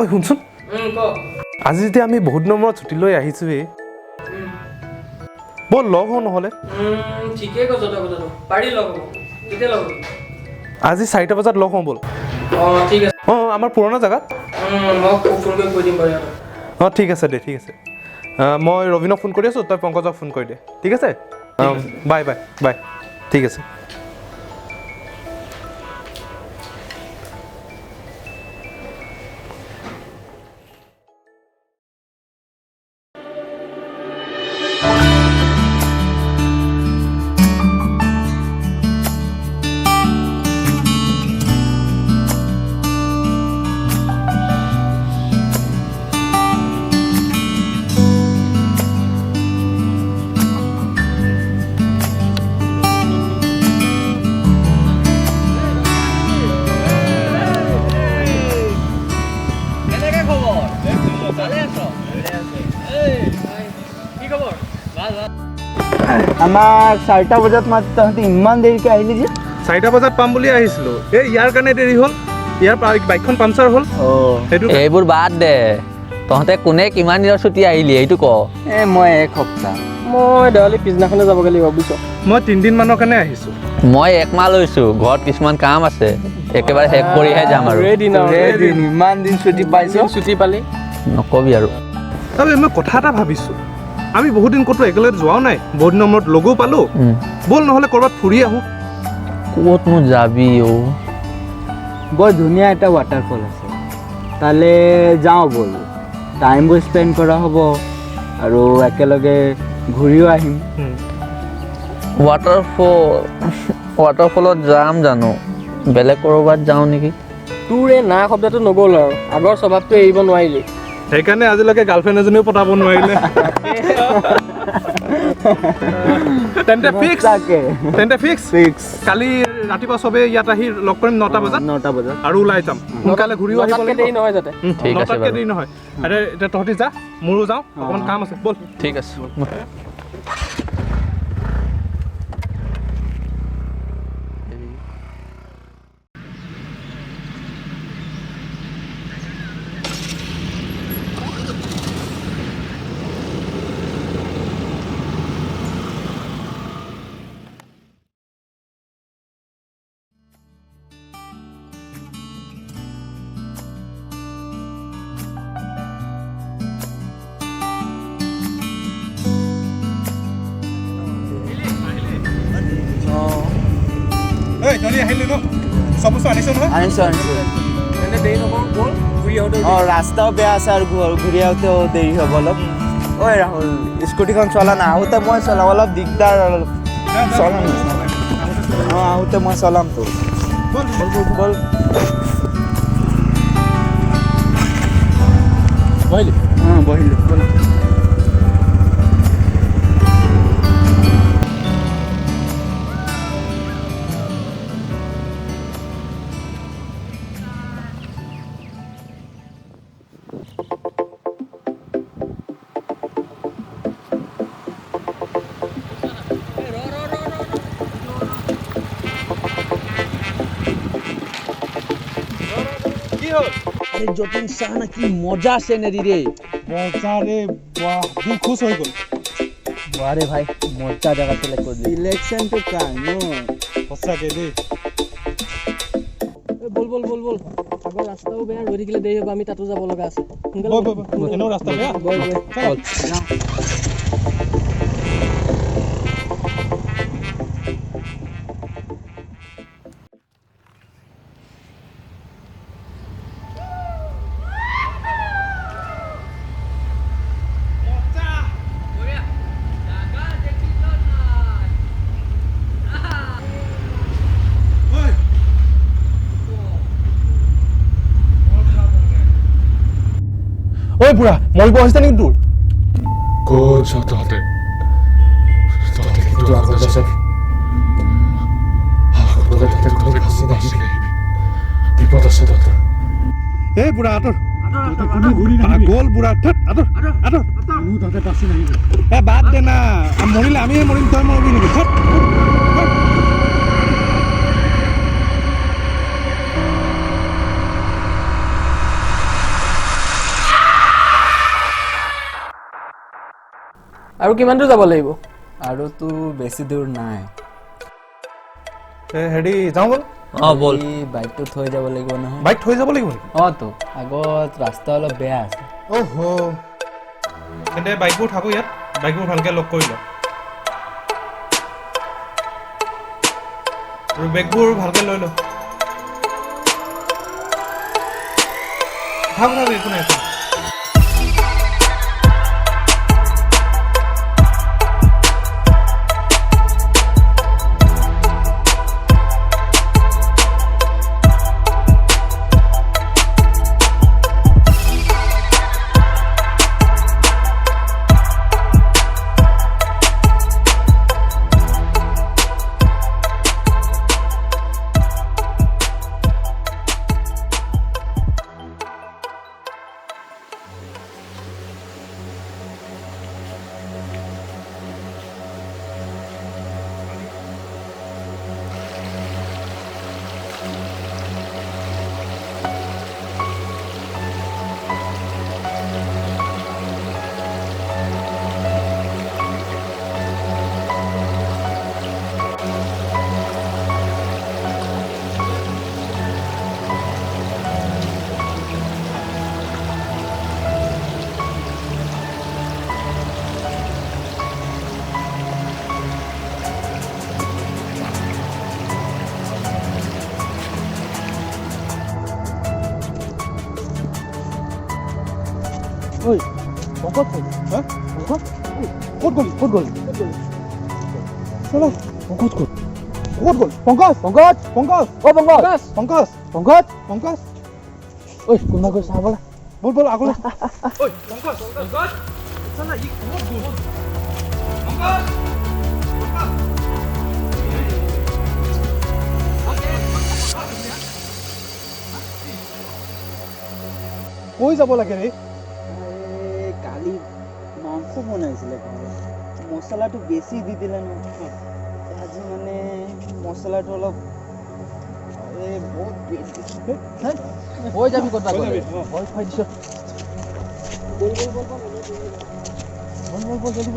ঐ শুনচোন আজি যেতিয়া আমি বহুত দিনৰ মূৰত ছুটি লৈ আহিছোঁৱেই ব'ল লগ হওঁ নহ'লে ঠিকেই কৈছ তই কথাটো পাৰি লগ হ'ব কেতিয়া লগ হ'ব আজি 4টা বজাত লগ হওঁ ব'ল ঠিক আছে আমাৰ পুৰণা জেগাত মই ফোন কৰি কৈ দিম বাৰু ঠিক আছে দে ঠিক আছে মই ৰবিনক ফোন কৰি আছোঁ তই পংকজক ফোন কৰি দে ঠিক আছে বাই বাই বাই ঠিক আছে আমাৰ 4টা বজাত মাত তহঁতি ইমান দেৰিকৈ আহিলি যে 4টা বজাত পাম বুলি আহিছিলোঁ এই ইয়াৰ কাৰণে দেৰি হ'ল ইয়াৰ বাইকখন পামচাৰ হ'ল সেইটো এইবোৰ বাদ দে তহঁতে কোনে কিমান দিনৰ ছুটি আহিলি এইটো ক মই 1 সপ্তাহ মই দেৱালী পিছদিনাখনে যাবগৈ লাগিব বুজিছ মই 3 দিনমানৰ কাৰণে আহিছোঁ মই 1 মাহ লৈছোঁ ঘৰত কিছুমান কাম আছে একেবাৰে শেষ কৰিহে যাম আৰু ইমান দিন ছুটি পাইছ ছুটি পালি নকবি আৰু তাৰপৰা মই কথা এটা ভাবিছোঁ আমি বহুত দিন ক'তো একেলগে যোৱাও নাই বহুত দিনৰ মূৰত লগো পালোঁ ব'ল নহ'লে ক'ৰবাত ফুৰি আহোঁ ক'তনো যাবি বৰ ধুনীয়া এটা ৱাটাৰফল আছে তালৈ যাওঁ ব'ল টাইমবোৰ স্পেণ্ড কৰা হ'ব আৰু একেলগে ঘূৰিও আহিম ৱাটাৰফলত যাম জানো বেলেগ ক'ৰবাত যাওঁ নেকি তোৰ এই না শব্দটো নগ'ল আৰু আগৰ স্বভাৱটো এৰিব নোৱাৰিলি সেইকাৰণে আজিলৈকে গাৰ্লফ্ৰেণ্ড এজনীও পতাব নোৱাৰিলে তেন্তে ফিক্স কালি ৰাতিপুৱা চবেই ইয়াত আহি লগ কৰিম 9টা বজাত আৰু ওলাই যাম সোনকালে ঘূৰিও আহিব লাগিব দেৰি নহয় যাতে ঠিক আছে নটাতকৈ দেৰি নহয় আৰে এতিয়া তহঁতি যা মোৰো যাওঁ অকণমান কাম আছে ব'ল ঠিক আছে ঐ তহঁতি আহিলি ন চব বস্তু আনিছ নহয় আনিছোঁ তেন্তে দেৰি নকৰোঁ ব'ল ঘূৰি আহোঁতে ৰাস্তাও বেয়া আছে আৰু ঘূৰি আহোঁতেও দেৰি হ'ব অলপ ঐ ৰাহুল স্কুটিখন চলা না আহোঁতে মই চলাম অলপ দিগদাৰ অলপ চলাম আহোঁতে মই চলাম তো বল বহিলি বহিলোঁ বল আরে যতীন শাহ না কি মজা আছে নদী রে মজা রে বাহ দিল খুশ হৈ গ'ল আরে ভাই মজা জায়গা সিলেক্ট করে দিলি ইলেকশ্যনটো কাম সঁচাকৈ দেই বল আগৰ ৰাস্তাও বেয়া ৰৈ থাকিলে দেৰি হ'ব আমি তাতো যাব লগা আছে এনেও ৰাস্তা বেয়া ঐ বুঢ়া মৰিব হৈছে নেকি তোৰ ক'ত যাওঁ তহঁতে কিন্তু আগত আছে ফাঁচি নাহিবি বিপদ আছে তহঁতৰ এই বুঢ়া আঁতৰ পাগল বুঢ়া আঁতৰ তহঁতে ফাঁচি নাহিবি বাদ দে না মৰিলে আমিয়ে মৰিম তই মৰিবি নেকি আৰু কিমান দূৰ যাব লাগিব আৰু তো বেছি দূৰ নাই হেৰি যাওঁ ব'ল অঁ ব'ল এই বাইকটো থৈ যাব লাগিব নহয় বাইক থৈ যাব লাগিব নেকি অঁ তো আগত ৰাস্তা অলপ বেয়া আছে অহ তেন্তে বাইকবোৰ থাকোঁ ইয়াত বাইকবোৰ ভালকৈ লগ কৰি ল আৰু বেগবোৰ ভালকৈ লৈ ল থাক একো নাই একো নাই ঐ পংকজ ক'ত গ'লি চলা পংকজ ক'ত গ'ল পংকজ অ পংকজ ঐ কোনোবা গৈ চাহ ব'লা ব'ল আগলৈ ঐ পংকজ চলা ই ক'ত গ'ল পংকজ কৈ যাব লাগে ৰে কালি মাংস বনাইছিলে ঘৰত মছলাটো বেছি দি দিলে ন আজি মানে মছলাটো অলপ বহুত হৈ যাবি ক'ত ভয় খুৱাই দিছ বল জলদি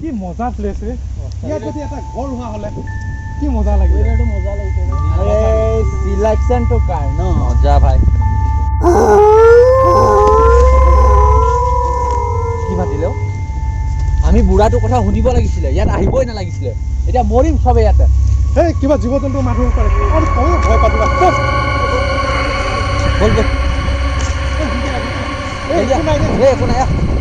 কি মজা প্লেচ ৰে ইয়াত যদি এটা ঘৰ হোৱা হ'লে কি মজা লাগে এটাটো মজা লাগিছে আৰে সিলেকশন তো কাৰ ন মজা ভাই কি পাতিলে আমি বুঢ়াটোৰ কথা শুনিব লাগিছিলে ইয়াত আহিবই নালাগিছিলে এতিয়া মৰিম চবে ইয়াতে এই কিবা জীৱ জন্তু মাৰিব পাৰে আৰু তই ভয় পাতিলা বল বল একো নাই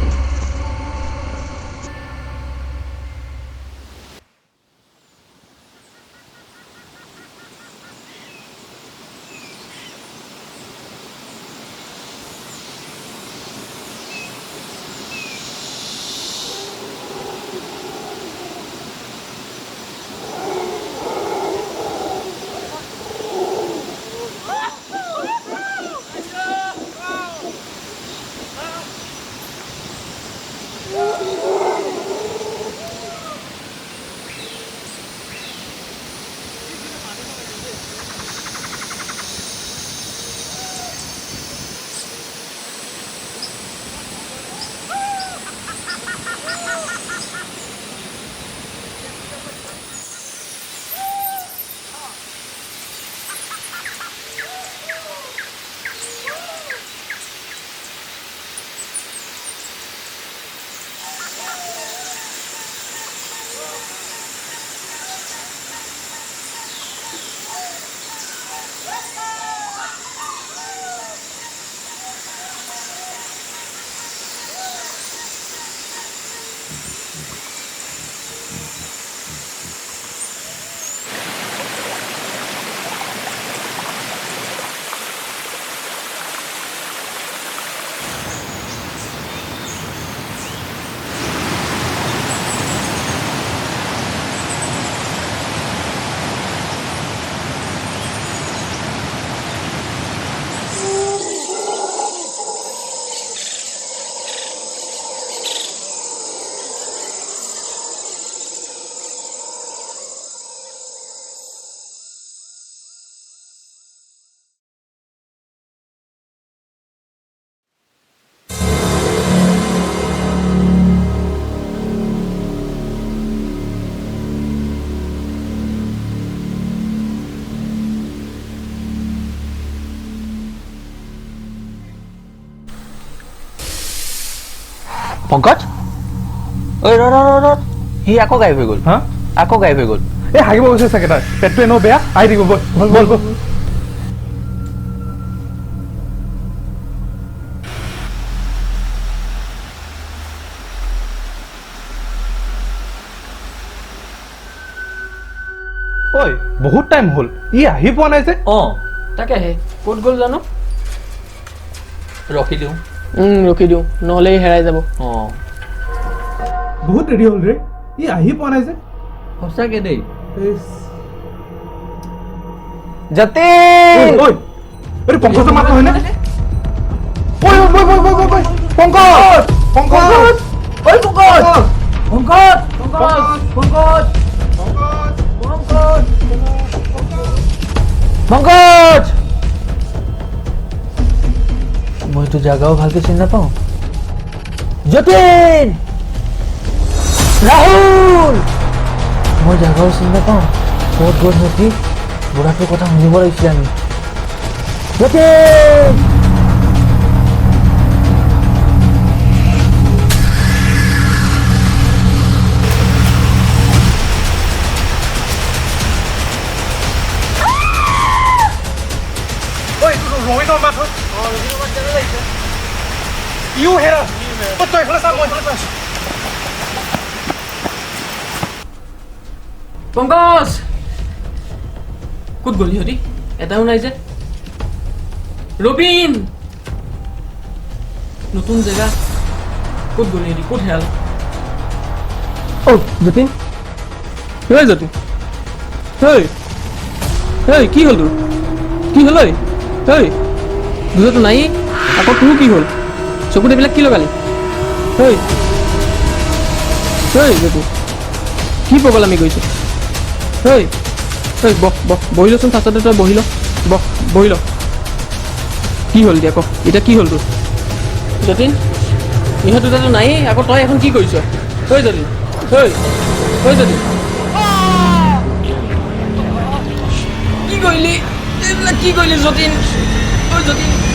পংকজ ঐ ৰ সি আকৌ গায়ব হৈ গ'ল হা আকৌ গায়ব হৈ গ'ল এই হাগিব গৈছে চাগে তাৰ পেটটো এনেও বেয়া আহি দিব বল বল বল ঐ বহুত টাইম হ'ল ই আহি পোৱা নাই যে অঁ তাকেহে ক'ত গ'ল জানো ৰখি দিওঁ ৰখি দিওঁ নহ'লে হেৰাই যাব অঁ বহুত দেৰি হ'ল ৰে ই আহি পোৱা নাই যে সঁচাকে দেই যতীন ঐ এইটো পংকজৰ মাত নহয়নে ঐ ঐ ঐ ঐ ঐ ঐ পংকজ পংকজ ঐ পংকজ পংকজ পংকজ পংকজ মইতো জাগাও ভালকে চিনি নাপাওঁ যতীন ৰাহুল মই জাগাও চিনি নাপাওঁ ক'ত গ'ল সিহঁতি বুঢ়াটোৰ কথা শুনিব লাগিছিলে আমি যতীন ৰহিতৰ মাত হয় ইও হেৰা তই এইফালে চা মই এইফালে চাইছোঁ পংকজ ক'ত গ'ল সিহঁতি এটাও নাই যে ৰবিন নতুন জেগা ক'ত গ'ল সিহঁতি ক'ত হেৰাল যতীন যতীন কি হ'ল তোৰ কি হ'ল দুজতো নাই আকৌ তোৰ কি হ'ল চকুত এইবিলাক কি লগালি যতু কি পগলামি কৰিছে বহি লচোন ফাৰ্ষ্টতে তই বহি ল বহি ল কি হ'ল এতিয়া ক এতিয়া কি হ'ল তোৰ যতীন ইহঁত দুটাতো নায়েই আকৌ তই এখন কি কৰিছ যতীন যতীন কি কৰিলি এইবিলাক কি কৰিলি যতীন যতীন